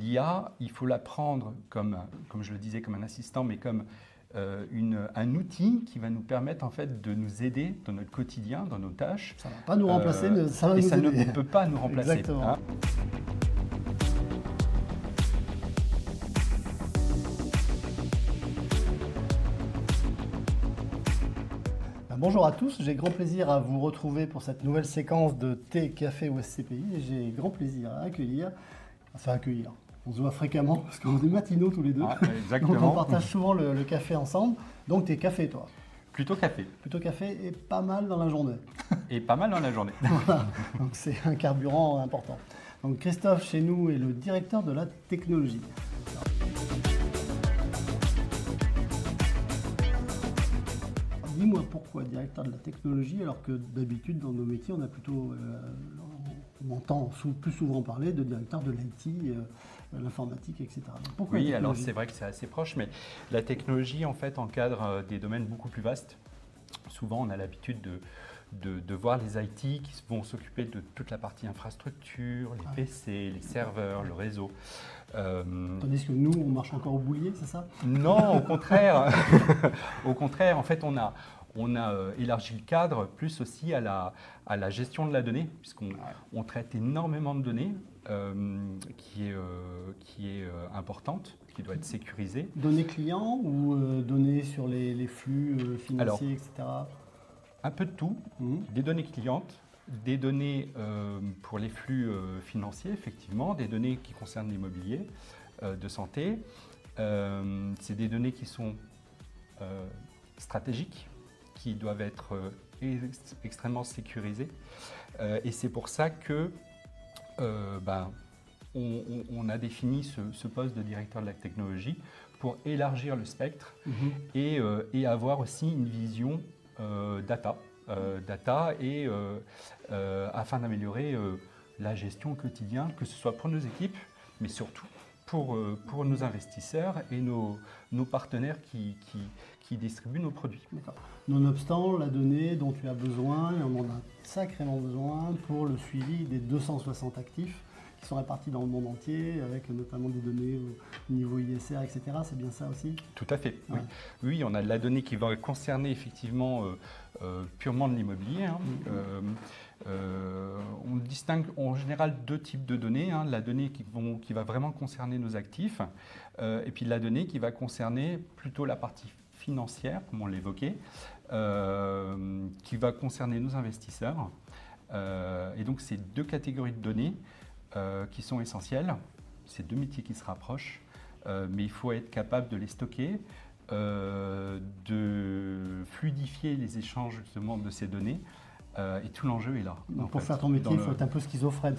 L'IA, il faut la prendre comme je le disais, comme un assistant, mais comme un outil qui va nous permettre en fait de nous aider dans notre quotidien, dans nos tâches. Ça ne va pas nous remplacer, mais ça va et nous ça aider. ne peut pas nous remplacer. Exactement. Hein. Bonjour à tous, j'ai grand plaisir à vous retrouver pour cette nouvelle séquence de Thé, Café ou SCPI. Et j'ai grand plaisir à accueillir. On se voit fréquemment parce qu'on est matinaux tous les deux. Ah, exactement. Donc on partage souvent le café ensemble. Donc t'es café toi. Plutôt café. Plutôt café et pas mal dans la journée. Et pas mal dans la journée. Voilà, donc c'est un carburant important. Donc Christophe chez nous est le directeur de la technologie. Dis-moi pourquoi directeur de la technologie alors que d'habitude dans nos métiers on entend plus souvent parler de directeur de l'IT, l'informatique, etc. Donc, pourquoi Oui, alors c'est vrai que c'est assez proche, mais la technologie en fait encadre des domaines beaucoup plus vastes. Souvent on a l'habitude de voir les IT qui vont s'occuper de toute la partie infrastructure, les PC, les serveurs, le réseau. Tandis que nous, on marche encore au boulier, c'est ça? Non, au contraire. Au contraire, en fait, on a élargi le cadre plus aussi à la gestion de la donnée, puisqu'on traite énormément de données qui est importante, qui doit être sécurisée. Données clients ou données sur les flux financiers, etc. Un peu de tout, des données clientes, des données pour les flux financiers, effectivement, des données qui concernent l'immobilier, de santé. C'est des données qui sont stratégiques, qui doivent être extrêmement sécurisées. Et c'est pour ça que on a défini ce poste de directeur de la technologie pour élargir le spectre et avoir aussi une vision data et afin d'améliorer la gestion au quotidien, que ce soit pour nos équipes, mais surtout pour nos investisseurs et nos partenaires qui distribuent nos produits. Nonobstant, la donnée dont tu as besoin, et on en a sacrément besoin pour le suivi des 260 actifs qui sont répartis dans le monde entier, avec notamment des données au niveau ISR, etc. C'est bien ça aussi? Tout à fait, oui. Oui, on a de la donnée qui va concerner effectivement purement de l'immobilier. On distingue en général deux types de données. La donnée qui va vraiment concerner nos actifs et puis la donnée qui va concerner plutôt la partie financière, comme on l'évoquait, qui va concerner nos investisseurs. Et donc, c'est deux catégories de données qui sont essentielles. C'est deux métiers qui se rapprochent, mais il faut être capable de les stocker, de fluidifier les échanges justement de ces données. Et tout l'enjeu est là. Donc pour faire ton métier, il faut être un peu schizophrène.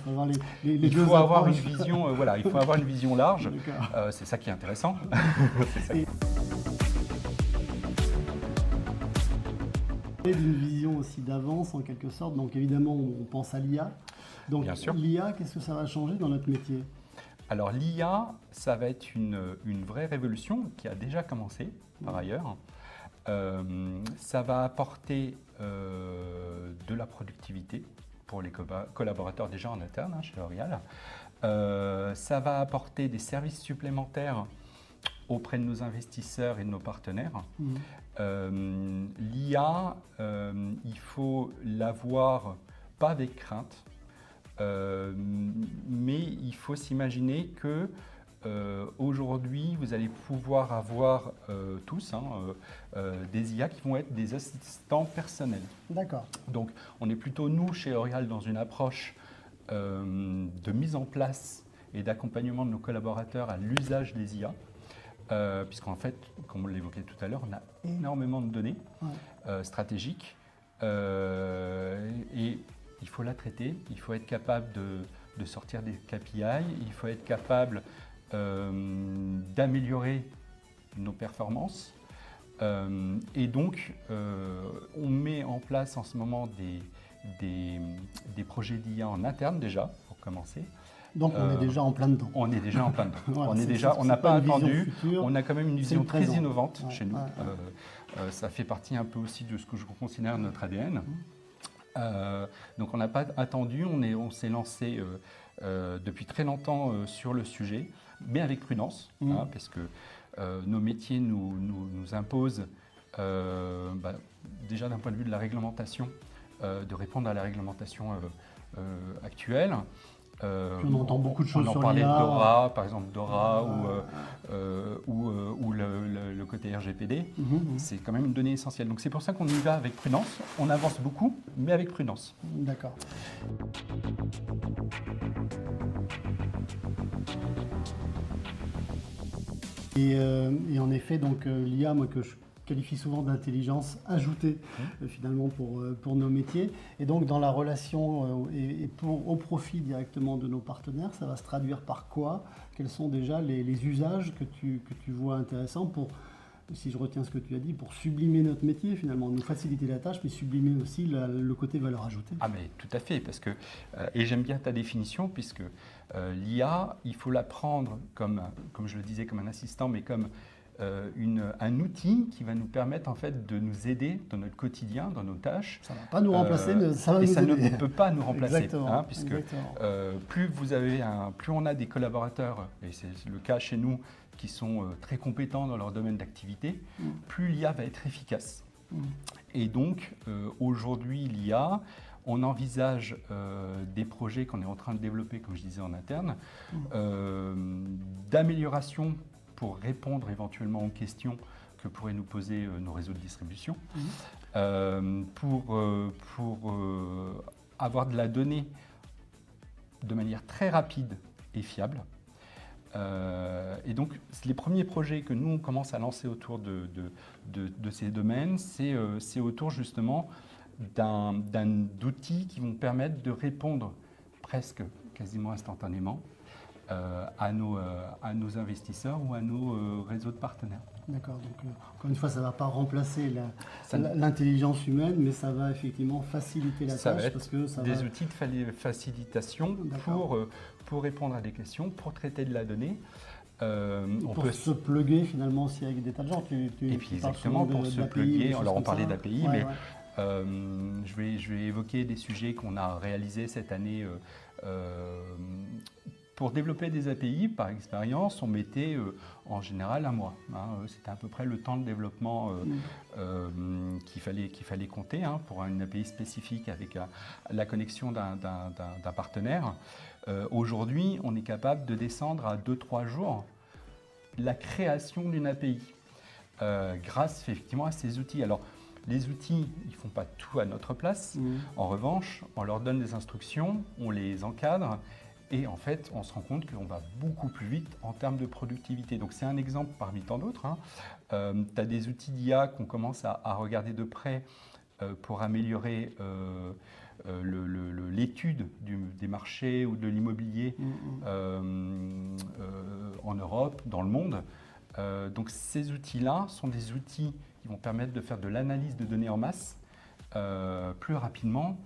Il faut avoir il faut avoir une vision, il faut avoir une vision large. C'est ça qui est intéressant. D'une vision aussi d'avance en quelque sorte. Donc évidemment, on pense à l'IA. Donc bien sûr. L'IA, qu'est-ce que ça va changer dans notre métier? Alors l'IA, ça va être une vraie révolution qui a déjà commencé par ailleurs. Ça va apporter de la productivité pour les collaborateurs déjà en interne chez L'Oréal. Ça va apporter des services supplémentaires auprès de nos investisseurs et de nos partenaires. L'IA, il faut l'avoir pas avec crainte, mais il faut s'imaginer que aujourd'hui, vous allez pouvoir avoir tous des IA qui vont être des assistants personnels. D'accord. Donc, on est plutôt, nous, chez L'Oréal, dans une approche de mise en place et d'accompagnement de nos collaborateurs à l'usage des IA. Puisqu'en fait, comme on l'évoquait tout à l'heure, on a énormément de données stratégiques et il faut la traiter, il faut être capable de sortir des KPI, il faut être capable d'améliorer nos performances et donc on met en place en ce moment des projets d'IA en interne déjà, pour commencer. Donc on est déjà en plein dedans. On est déjà en plein dedans. Voilà, on n'a pas attendu, future, on a quand même une vision très innovante Ouais, chez nous. Ça fait partie un peu aussi de ce que je considère notre ADN. Donc on n'a pas attendu, on s'est lancé depuis très longtemps sur le sujet, mais avec prudence, parce que nos métiers nous imposent, déjà d'un point de vue de la réglementation, de répondre à la réglementation actuelle. On entend beaucoup de choses on en sur parlait de l'IA. DORA, par exemple DORA ou le côté RGPD. C'est quand même une donnée essentielle. Donc c'est pour ça qu'on y va avec prudence. On avance beaucoup, mais avec prudence. D'accord. Et en effet, donc l'IA, moi que je qualifie souvent d'intelligence ajoutée finalement pour nos métiers. Et donc dans la relation au profit directement de nos partenaires, ça va se traduire par quoi? Quels sont déjà les usages que tu vois intéressants pour, si je retiens ce que tu as dit, pour sublimer notre métier finalement, nous faciliter la tâche, mais sublimer aussi le côté valeur ajoutée? Ah mais tout à fait, parce que, et j'aime bien ta définition, puisque l'IA, il faut la prendre comme je le disais, comme un assistant, mais comme un outil qui va nous permettre en fait de nous aider dans notre quotidien, dans nos tâches. Ça ne va pas nous remplacer, mais ça va nous aider. Et ça ne peut pas nous remplacer, puisque exactement. plus on a des collaborateurs, et c'est le cas chez nous, qui sont très compétents dans leur domaine d'activité, plus l'IA va être efficace. Et donc aujourd'hui l'IA, on envisage des projets qu'on est en train de développer, comme je disais en interne, d'amélioration pour répondre éventuellement aux questions que pourraient nous poser nos réseaux de distribution, pour avoir de la donnée de manière très rapide et fiable. Et donc, les premiers projets que nous, on commence à lancer autour de ces domaines, c'est autour justement d'outils qui vont permettre de répondre presque quasiment instantanément à nos investisseurs ou à nos réseaux de partenaires. D'accord, donc encore une fois, ça ne va pas remplacer l'intelligence humaine, mais ça va effectivement faciliter la tâche. Parce que ça des outils de facilitation pour répondre à des questions, pour traiter de la donnée. Pour se plugger finalement aussi avec des tas de gens. Et puis exactement, pour se plugger, alors on parlait d'API, mais je vais évoquer des sujets qu'on a réalisés cette année. Pour développer des API, par expérience, on mettait en général un mois. C'était à peu près le temps de développement qu'il fallait compter pour une API spécifique avec la connexion d'un partenaire. Aujourd'hui, on est capable de descendre à 2-3 jours la création d'une API grâce effectivement à ces outils. Alors, les outils, ils ne font pas tout à notre place. En revanche, on leur donne des instructions, on les encadre. Et en fait, on se rend compte qu'on va beaucoup plus vite en termes de productivité. Donc c'est un exemple parmi tant d'autres. Tu as des outils d'IA qu'on commence à regarder de près pour améliorer l'étude des marchés ou de l'immobilier en Europe, dans le monde. Donc ces outils-là sont des outils qui vont permettre de faire de l'analyse de données en masse plus rapidement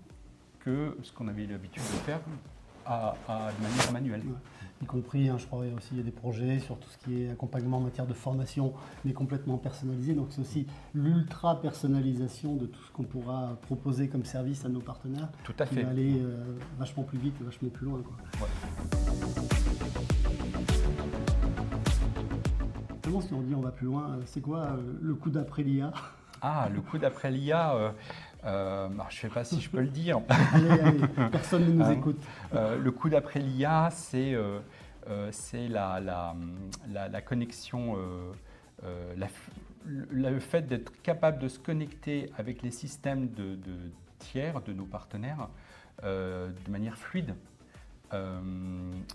que ce qu'on avait l'habitude de faire de manière manuelle. Y compris, je crois, il y a des projets sur tout ce qui est accompagnement en matière de formation, mais complètement personnalisé. Donc c'est aussi l'ultra-personnalisation de tout ce qu'on pourra proposer comme service à nos partenaires. Tout à fait. Qui va aller vachement plus vite et vachement plus loin, quoi. Comment si on dit on va plus loin, c'est quoi le coup d'après l'IA? Ah, le coup d'après l'IA, je ne sais pas si je peux le dire. Allez, personne ne nous écoute. Le coup d'après l'IA, c'est la connexion, le fait d'être capable de se connecter avec les systèmes de tiers, de nos partenaires, de manière fluide,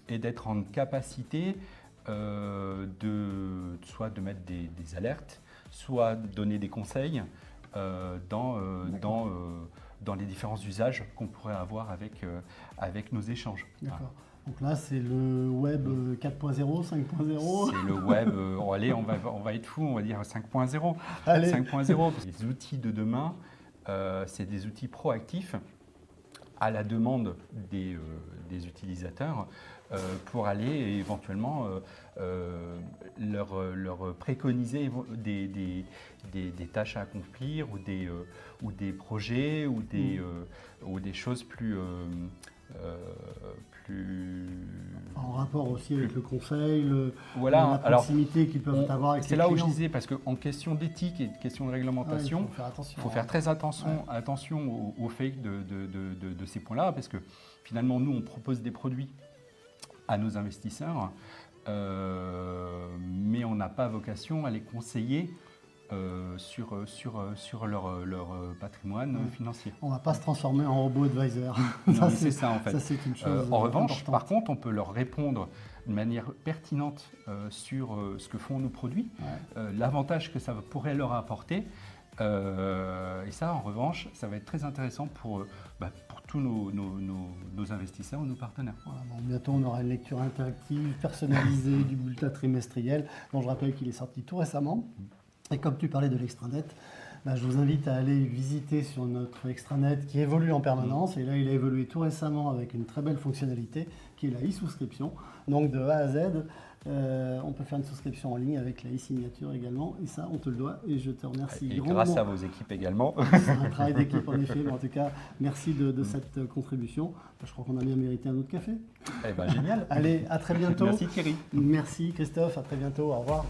et d'être en capacité soit de mettre des alertes, soit de donner des conseils dans les différents usages qu'on pourrait avoir avec nos échanges. D'accord. Donc là, c'est le web 4.0, 5.0. C'est le web, allez, on va être fou, on va dire 5.0. 5.0. Les outils de demain, c'est des outils proactifs à la demande des utilisateurs pour aller éventuellement leur préconiser des tâches à accomplir ou des projets ou des choses plus en rapport aussi avec le conseil, voilà. la proximité qu'ils peuvent avoir avec les clients. C'est là où je clients. disais, parce qu'en question d'éthique et de question de réglementation, il faut faire très attention au fait de ces points-là, parce que finalement, nous, on propose des produits à nos investisseurs, mais on n'a pas vocation à les conseiller sur leur patrimoine financier. On ne va pas se transformer en robot advisor. C'est ça en fait. Ça, c'est une chose en revanche, importante. par contre, on peut leur répondre de manière pertinente sur ce que font nos produits, l'avantage que ça pourrait leur apporter. Et ça, en revanche, ça va être très intéressant pour tous nos investisseurs ou nos partenaires. Voilà, bientôt, on aura une lecture interactive, personnalisée du bulletin trimestriel, dont je rappelle qu'il est sorti tout récemment. Et comme tu parlais de l'extranet, je vous invite à aller visiter sur notre extranet qui évolue en permanence. Et là, il a évolué tout récemment avec une très belle fonctionnalité qui est la e-souscription. Donc de A à Z, on peut faire une souscription en ligne avec la e-signature également. Et ça, on te le doit. Et je te remercie grandement. Grâce à vos équipes également. C'est un travail d'équipe en effet. Mais en tout cas, merci de cette contribution. Je crois qu'on a bien mérité un autre café. Génial. Allez, à très bientôt. Merci Thierry. Merci Christophe, à très bientôt. Au revoir.